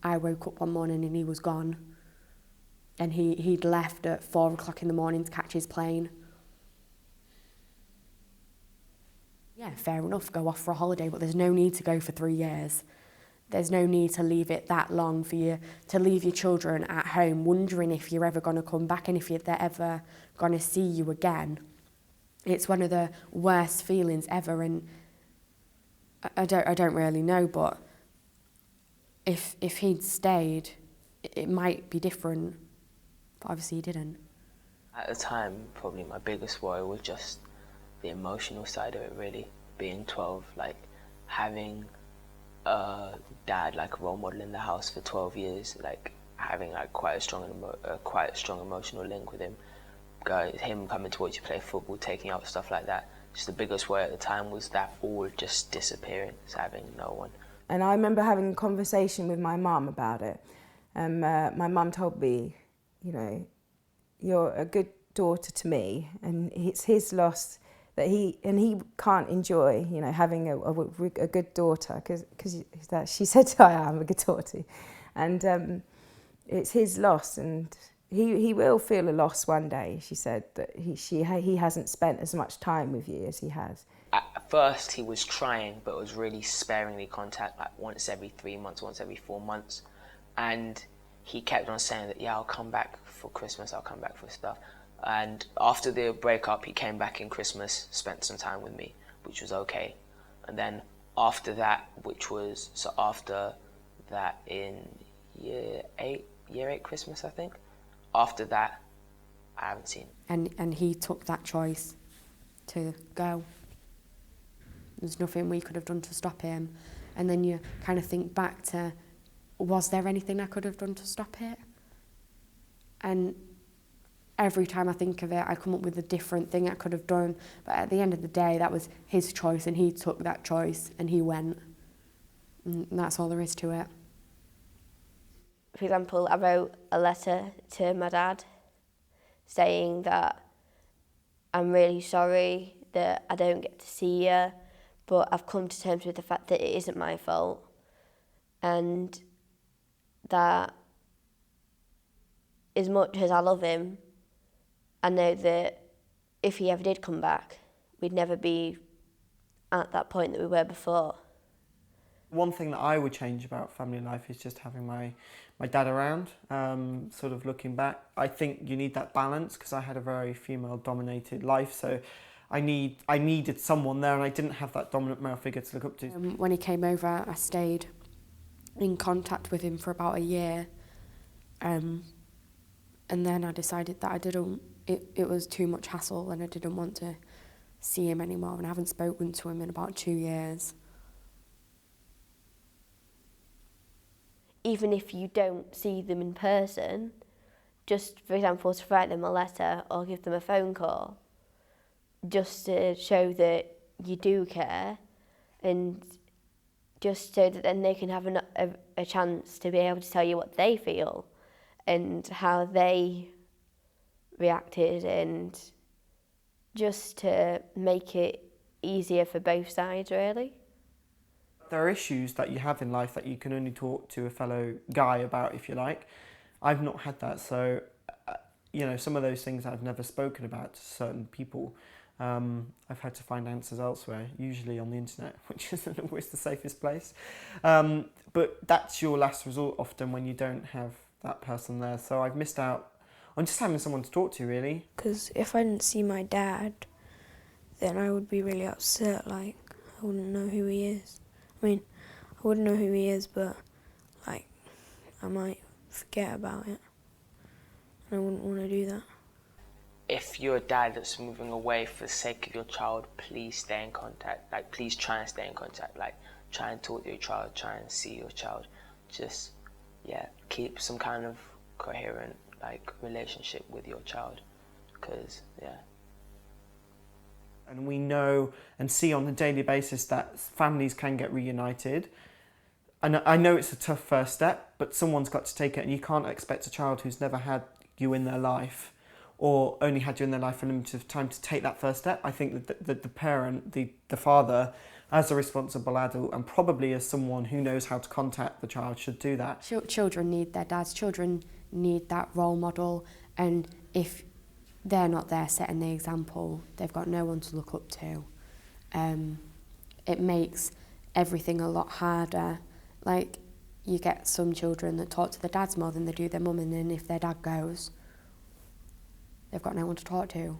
I woke up one morning and he was gone. And he'd left at 4 o'clock in the morning to catch his plane. Yeah, fair enough, go off for a holiday, but there's no need to go for 3 years. There's no need to leave it that long for you to leave your children at home wondering if you're ever going to come back and if they're ever going to see you again. It's one of the worst feelings ever, and I don't really know, but if he'd stayed, it might be different, but obviously he didn't. At the time, probably my biggest worry was just the emotional side of it, really. Being 12, like having a dad, like a role model in the house for 12 years, like having like quite a strong emotional link with him. Him coming to watch you play football, taking out stuff like that. Just the biggest worry at the time was that all just disappearing, just having no one. And I remember having a conversation with my mum about it. And my mum told me, you know, you're a good daughter to me, and it's his loss that he can't enjoy, you know, having a good daughter, because she said I am a good daughter, and it's his loss, and he will feel a loss one day. She said that he hasn't spent as much time with you as he has. At first he was trying, but it was really sparingly contact, like once every 3 months, once every 4 months, and he kept on saying that, yeah, I'll come back for Christmas, I'll come back for stuff. And after the breakup, he came back in Christmas, spent some time with me, which was okay. And then after that, after that in year 8 Christmas, I think, after that, I haven't seen him. And he took that choice to go. There's nothing we could have done to stop him. And then you kind of think back to, was there anything I could have done to stop it? And every time I think of it, I come up with a different thing I could have done. But at the end of the day, that was his choice, and he took that choice and he went. And that's all there is to it. For example, I wrote a letter to my dad saying that I'm really sorry that I don't get to see you, but I've come to terms with the fact that it isn't my fault, and that as much as I love him, I know that if he ever did come back, we'd never be at that point that we were before. One thing that I would change about family life is just having my dad around, sort of looking back. I think you need that balance, because I had a very female-dominated life, so I needed someone there, and I didn't have that dominant male figure to look up to. When he came over, I stayed in contact with him for about a year, and then I decided that it was too much hassle, and I didn't want to see him anymore, and I haven't spoken to him in about 2 years. Even if you don't see them in person, just, for example, to write them a letter or give them a phone call, just to show that you do care, and just so that then they can have a chance to be able to tell you what they feel and how they reacted, and just to make it easier for both sides, really. There are issues that you have in life that you can only talk to a fellow guy about, if you like. I've not had that, so you know, some of those things I've never spoken about to certain people. I've had to find answers elsewhere, usually on the internet, which isn't always the safest place. But that's your last resort often when you don't have that person there. So I've missed out on just having someone to talk to, really. Because if I didn't see my dad, then I would be really upset. Like, I wouldn't know who he is. I mean, I wouldn't know who he is, but like, I might forget about it. And I wouldn't want to do that. If you're a dad that's moving away for the sake of your child, please stay in contact. Like, please try and stay in contact. Like, try and talk to your child, try and see your child. Just, yeah, keep some kind of coherent, like, relationship with your child. Because, yeah. And we know and see on a daily basis that families can get reunited. And I know it's a tough first step, but someone's got to take it, and you can't expect a child who's never had you in their life, or only had you in their life for a limited time, to take that first step. I think that the parent, the father, as a responsible adult and probably as someone who knows how to contact the child should do that. Children need their dads, children need that role model, and if they're not there setting the example, they've got no one to look up to. It makes everything a lot harder. Like, you get some children that talk to their dads more than they do their mum, and then if their dad goes, they've got no one to talk to.